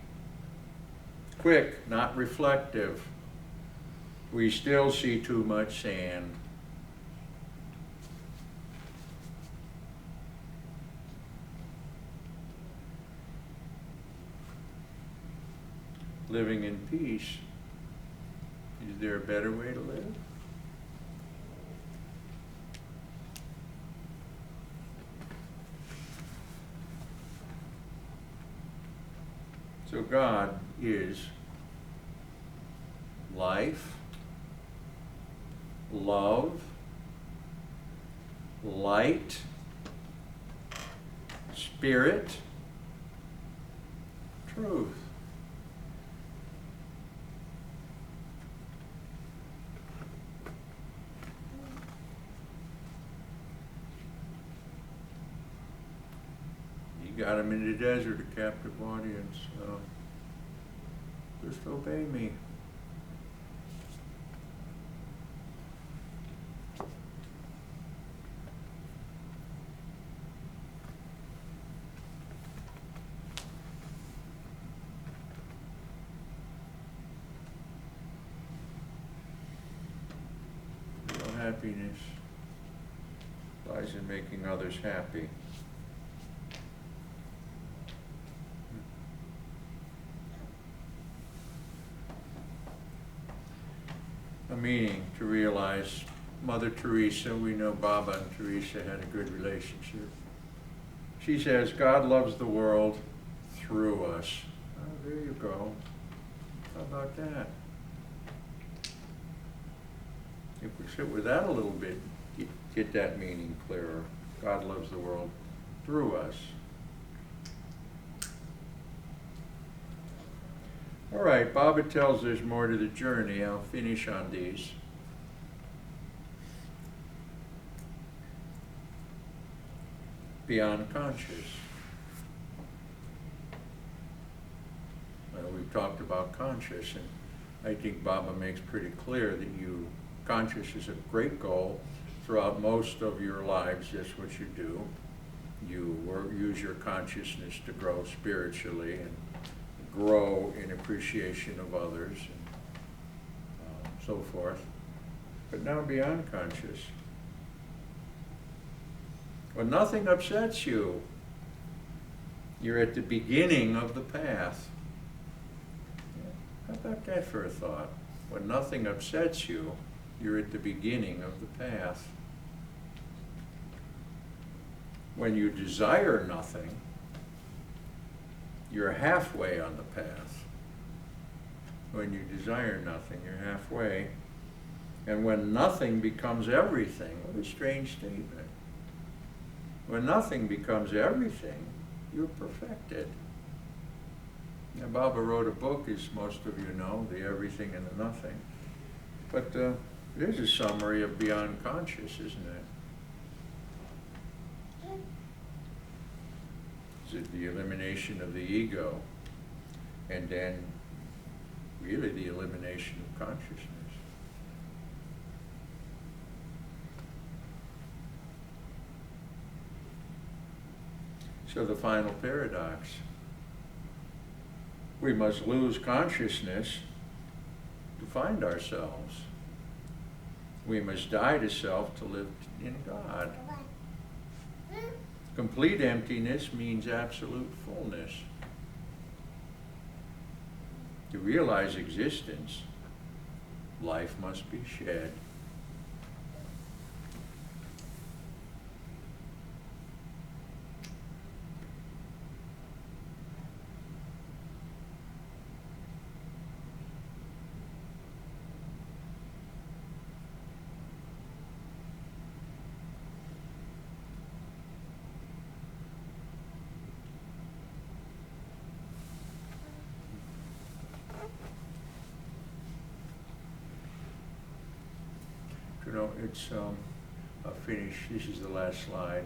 Quick, not reflective. We still see too much sand. living in peace. Is there a better way to live? So God is life, love, light, spirit, truth. You got him in the desert, a captive audience. Just obey me. Real happiness lies in making others happy. A meaning to realize Mother Teresa, we know Baba and Teresa had a good relationship. She says, God loves the world through us. Oh, there you go. How about that? If we sit with that a little bit, get that meaning clearer. God loves the world through us. All right, Baba tells there's more to the journey. I'll finish on these. Beyond conscious. Well, we've talked about conscious, and I think Baba makes pretty clear that conscious is a great goal throughout most of your lives. That's what you do. You use your consciousness to grow spiritually and grow in appreciation of others and so forth. But now beyond conscious. When nothing upsets you, you're at the beginning of the path. How about that for a thought? When nothing upsets you, you're at the beginning of the path. When you desire nothing, you're halfway on the path. When you desire nothing, you're halfway. And when nothing becomes everything, what a strange statement. When nothing becomes everything, you're perfected. Now, Baba wrote a book, as most of you know, The Everything and the Nothing. But it is a summary of Beyond Conscious, isn't it? Is it the elimination of the ego, and then really the elimination of consciousness? So the final paradox. We must lose consciousness to find ourselves. We must die to self to live in God. Complete emptiness means absolute fullness. To realize existence, life must be shed. You know, I'll finish. This is the last slide.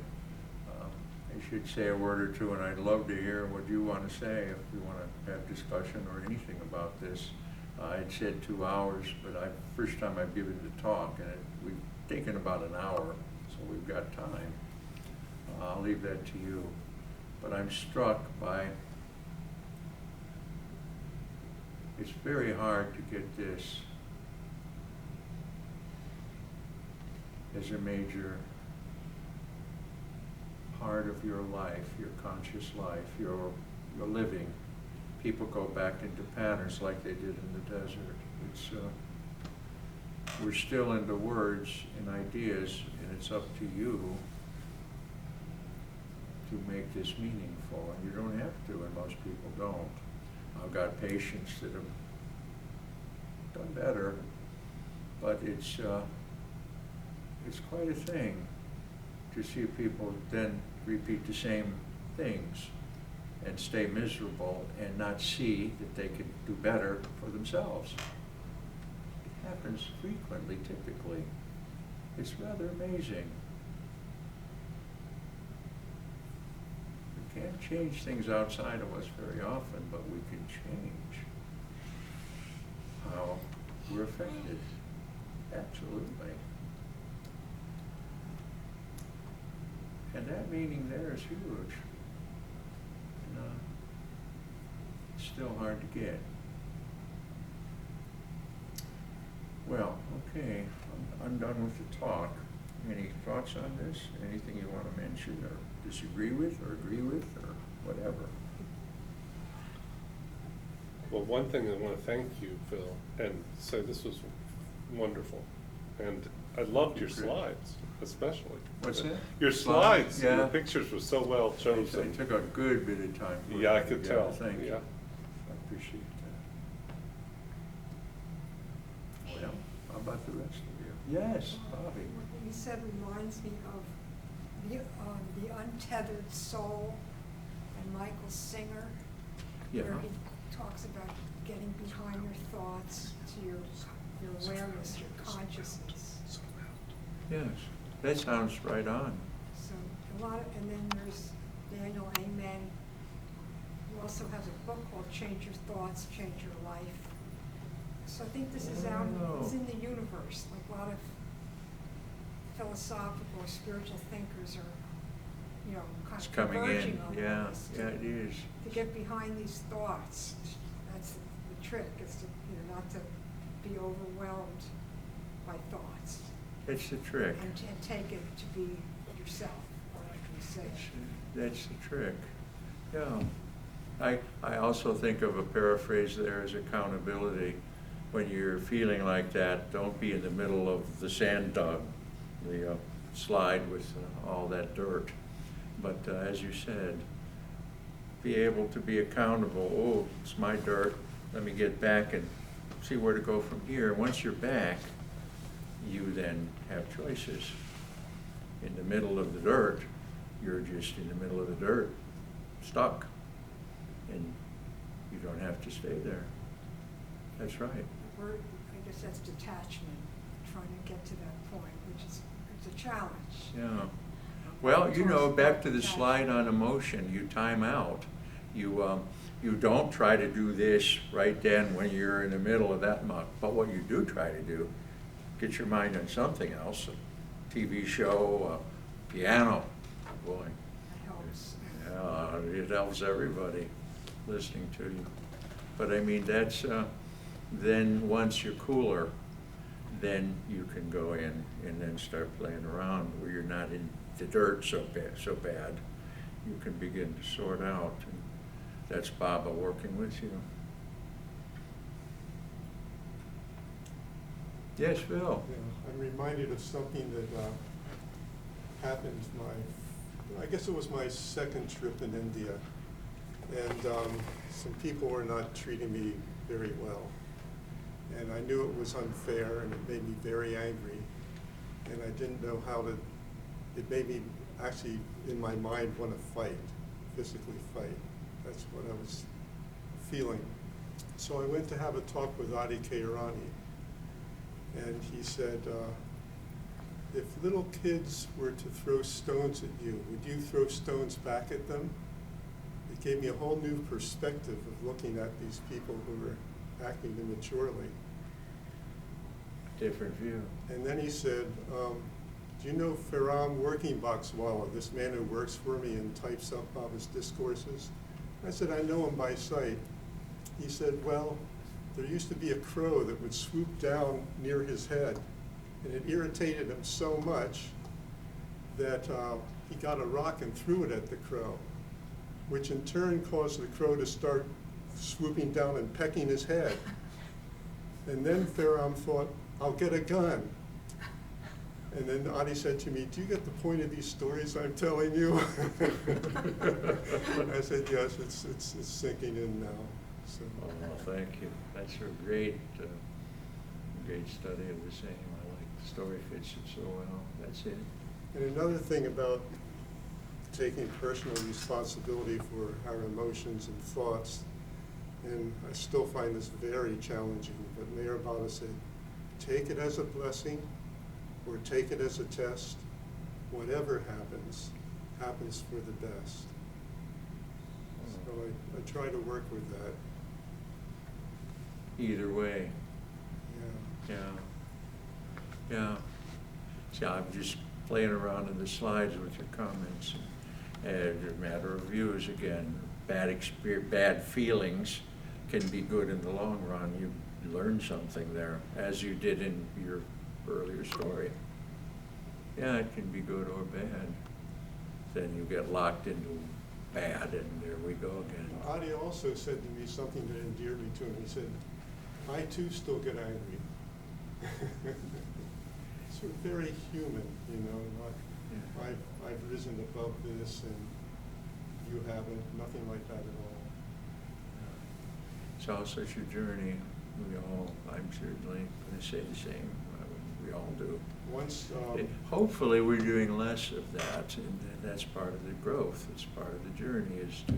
I should say a word or two, and I'd love to hear what you want to say if you want to have discussion or anything about this. I'd said 2 hours, but first time I've given the talk, and we've taken about an hour, so we've got time. I'll leave that to you. But I'm struck by, it's very hard to get this as a major part of your life, your conscious life, your living. people go back into patterns like they did in the desert. It's, we're still into words and ideas, and it's up to you to make this meaningful. And you don't have to, and most people don't. I've got patients that have done better, but it's quite a thing to see people then repeat the same things and stay miserable and not see that they can do better for themselves. It happens frequently, typically. It's rather amazing. We can't change things outside of us very often, but we can change how we're affected. Absolutely. And that meaning there is huge. And, it's still hard to get. Well, okay, I'm done with the talk. Any thoughts on this? Anything you want to mention or disagree with or agree with or whatever? Well, one thing I want to thank you, Phil, and say this was wonderful. And I loved your slides, especially. What's that? Your slides, yeah. Your pictures were so well chosen. It took a good bit of time. Yeah, I could tell. Thank you. Yeah. I appreciate that. Well, how about the rest of you? Yes, Bobby. What you said reminds me of the Untethered Soul and Michael Singer, Yeah. where he talks about getting behind your thoughts to your awareness, your consciousness. Yes, that sounds right on. So and then there's Daniel Amen, who also has a book called Change Your Thoughts, Change Your Life. So I think this is out, it's in the universe. Like a lot of philosophical or spiritual thinkers are, kind It's of coming converging in. on Yeah, this. yeah, it is. To get behind these thoughts. That's the trick, is to, not to be overwhelmed by thoughts. It's the trick. And take it to be yourself, or like we say. That's the trick. Yeah. I also think of a paraphrase there as accountability. When you're feeling like that, don't be in the middle of the sand dug, the slide with all that dirt. But as you said, be able to be accountable. Oh, it's my dirt. Let me get back and see where to go from here. Once you're back, you then have choices. In the middle of the dirt, you're just in the middle of the dirt, stuck. And you don't have to stay there. That's right. I guess that's detachment, trying to get to that point, which is it's a challenge. Yeah. Well, back to the slide on emotion, you time out. You don't try to do this right then when you're in the middle of that muck. But what you do try to do, get your mind on something else, a TV show, a piano. Boy. It helps. Yeah, it helps everybody listening to you. But I mean, that's, then once you're cooler, then you can go in and then start playing around where you're not in the dirt so bad. You can begin to sort out. And that's Baba working with you. Yes, Phil. Yeah, I'm reminded of something that happened I guess it was my second trip in India. And some people were not treating me very well. And I knew it was unfair, and it made me very angry. And I didn't know it made me actually, in my mind, want to fight, physically fight. That's what I was feeling. So I went to have a talk with Adi Kairani. And he said, if little kids were to throw stones at you, would you throw stones back at them? It gave me a whole new perspective of looking at these people who were acting immaturely. Different view. And then he said, do you know Faram Working Boxwala, this man who works for me and types up Baba's discourses? I said, I know him by sight. He said, well, there used to be a crow that would swoop down near his head, and it irritated him so much that he got a rock and threw it at the crow, which in turn caused the crow to start swooping down and pecking his head. And then Theron thought, I'll get a gun. And then Adi said to me, do you get the point of these stories I'm telling you? I said, yes, it's sinking in now. So. Oh, well, thank you. That's a great study of the same. I like the story fits it so well. That's it. And another thing about taking personal responsibility for our emotions and thoughts, and I still find this very challenging, but Mayor Baba said, take it as a blessing or take it as a test. Whatever happens, happens for the best. So I try to work with that. Either way. Yeah. Yeah. See, I'm just playing around in the slides with your comments. And a matter of views again. Bad feelings can be good in the long run. You learn something there, as you did in your earlier story. Yeah, it can be good or bad. Then you get locked into bad, and there we go again. Adi also said to me something that endeared me to him. He said, I too still get angry. Sort of very human, you know. Yeah. I've risen above this, and you haven't. Nothing like that at all. It's all such a journey. I'm certainly going to say the same. We all do. Once, Hopefully we're doing less of that, and that's part of the growth. It's part of the journey is to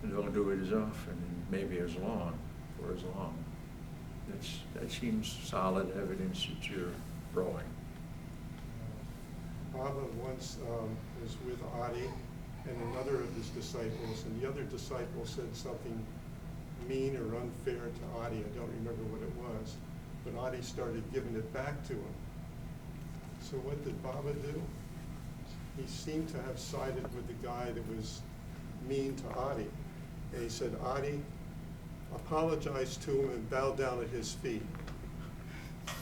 don't do it as often and maybe as long, for as long. That seems solid evidence that you're growing. Baba once was with Adi and another of his disciples, and the other disciple said something mean or unfair to Adi. I don't remember what it was, but Adi started giving it back to him. So what did Baba do? He seemed to have sided with the guy that was mean to Adi. And he said, Adi, apologize to him and bow down at his feet.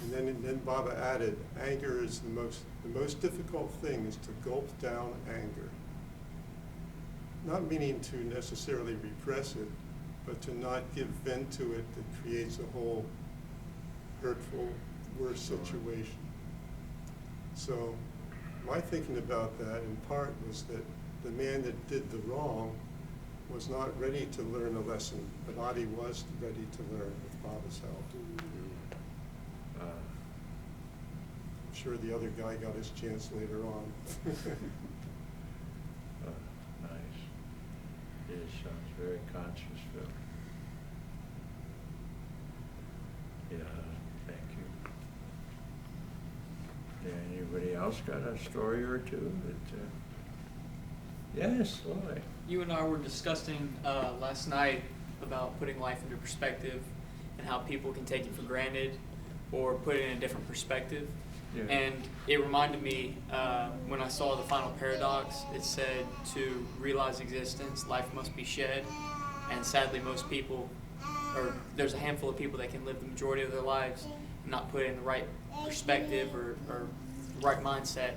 And then Baba added, anger is the most difficult thing is to gulp down anger. Not meaning to necessarily repress it, but to not give vent to it that creates a whole hurtful, worse situation. So my thinking about that in part was that the man that did the wrong was not ready to learn a lesson, but Adi was ready to learn with Baba's help. I'm sure the other guy got his chance later on. Nice. It sounds very conscious, Phil. Yeah, thank you. Yeah, anybody else got a story or two that, yes, Lloyd. You and I were discussing last night about putting life into perspective and how people can take it for granted or put it in a different perspective. Yeah. And it reminded me when I saw the final paradox, it said to realize existence, life must be shed. And sadly, most people, or there's a handful of people that can live the majority of their lives and not put it in the right perspective or right mindset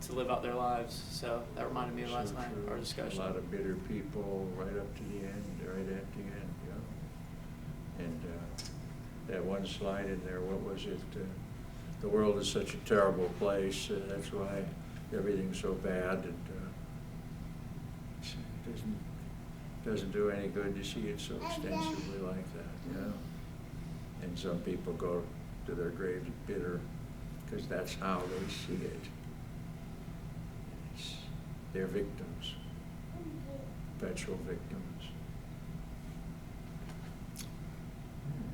to live out their lives. So that reminded me of last night, our discussion. A lot of bitter people right up to the end, right at the end, yeah. And that one slide in there, what was it? The world is such a terrible place. That's why everything's so bad. And it doesn't do any good to see it so extensively like that, you know. And some people go to their graves bitter because that's how they see it. They're victims, perpetual victims.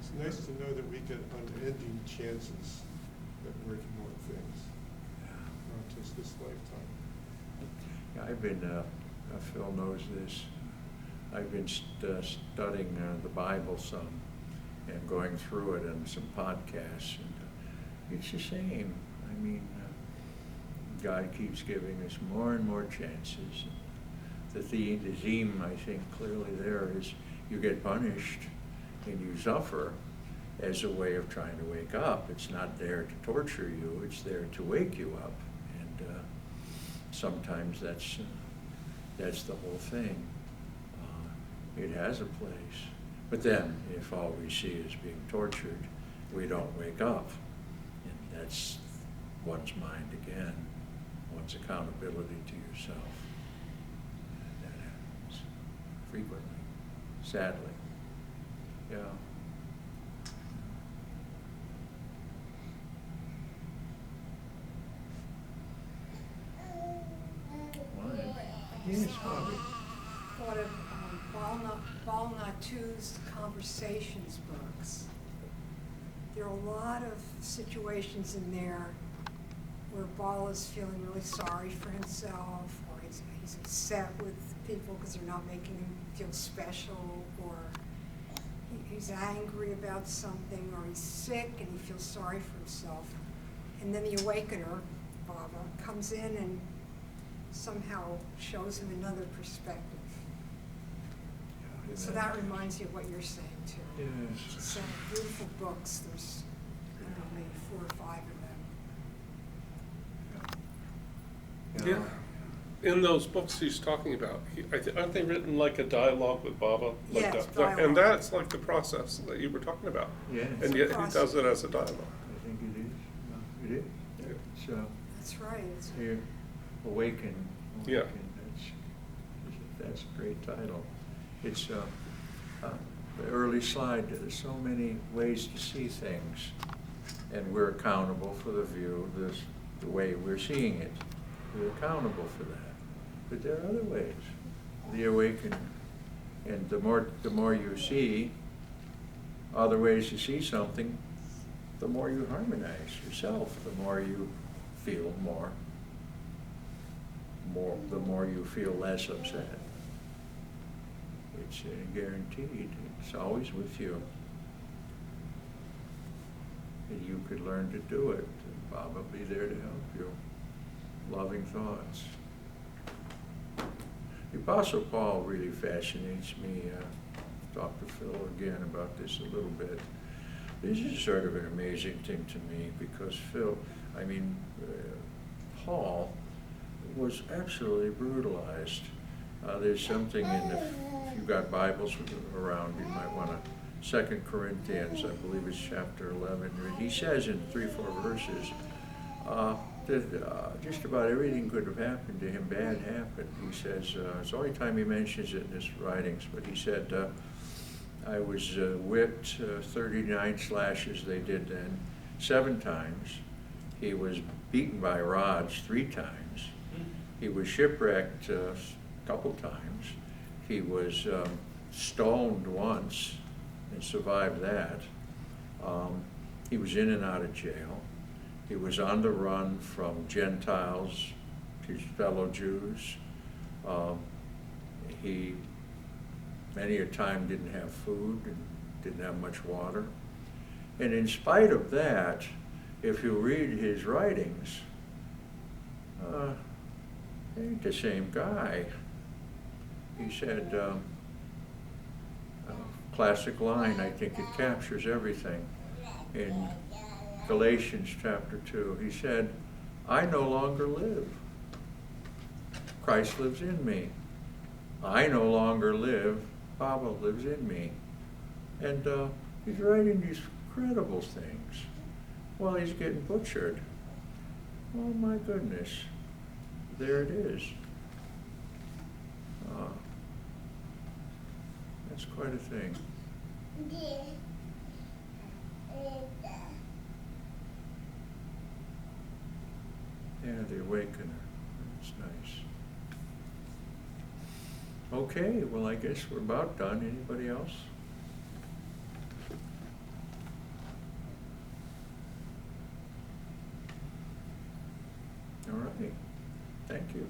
It's nice to know that we get unending chances at working on things, not just this lifetime. Yeah, I've been, Phil knows this, I've been studying the Bible some and going through it and some podcasts. And it's the same. I mean, God keeps giving us more and more chances. The theme, I think, clearly there is you get punished and you suffer as a way of trying to wake up. It's not there to torture you, it's there to wake you up. And sometimes that's the whole thing. It has a place. But then, if all we see is being tortured, we don't wake up. And that's one's mind again, one's accountability to yourself. That happens frequently, sadly. Yeah. Why? Yes, Bobby. Thought of Balnatu's conversations books. There are a lot of situations in there where Ball is feeling really sorry for himself, or he's upset with people because they're not making him feel special, or he's angry about something, or he's sick and he feels sorry for himself. And then the awakener, Baba, comes in and somehow shows him another perspective. So that reminds you of what you're saying too. Yes. It's beautiful books. There's, I don't know, maybe 4 or 5 of them. Yeah. In those books he's talking about, aren't they written like a dialogue with Baba? Like Yes, that? dialogue. And that's like the process that you were talking about. Yes. And yet he does it as a dialogue. I think it is. It is. Yeah. It's, That's right. It's, here, Awaken. Yeah. That's a great title. It's the early slide. There's so many ways to see things, and we're accountable for the view, the way we're seeing it. We're accountable for that. But there are other ways. The awakening, and the more you see other ways to see something, the more you harmonize yourself. The more you feel the more you feel less upset. It's guaranteed. It's always with you. And you could learn to do it. And Baba will be there to help you. Loving thoughts. The Apostle Paul really fascinates me. Talk to Phil again about this a little bit. This is sort of an amazing thing to me because Paul was absolutely brutalized. There's something if you've got Bibles around, you might want to, 2 Corinthians, I believe it's chapter 11, he says in 3 or 4 verses that just about everything could have happened to him, bad happened. He says, it's the only time he mentions it in his writings, but he said, I was whipped 39 slashes they did then, 7 times. He was beaten by rods 3 times. He was shipwrecked a couple times. He was stoned once and survived that. He was in and out of jail. He was on the run from Gentiles, his fellow Jews. He many a time didn't have food and didn't have much water. And in spite of that, if you read his writings, he ain't the same guy. He said, classic line, I think it captures everything. In Galatians chapter 2, he said, I no longer live. Christ lives in me. I no longer live. Baba lives in me. And he's writing these incredible things while he's getting butchered. Oh my goodness. There it is. That's quite a thing. Yeah, the Awakener. That's nice. Okay, well, I guess we're about done. Anybody else? All right. Thank you.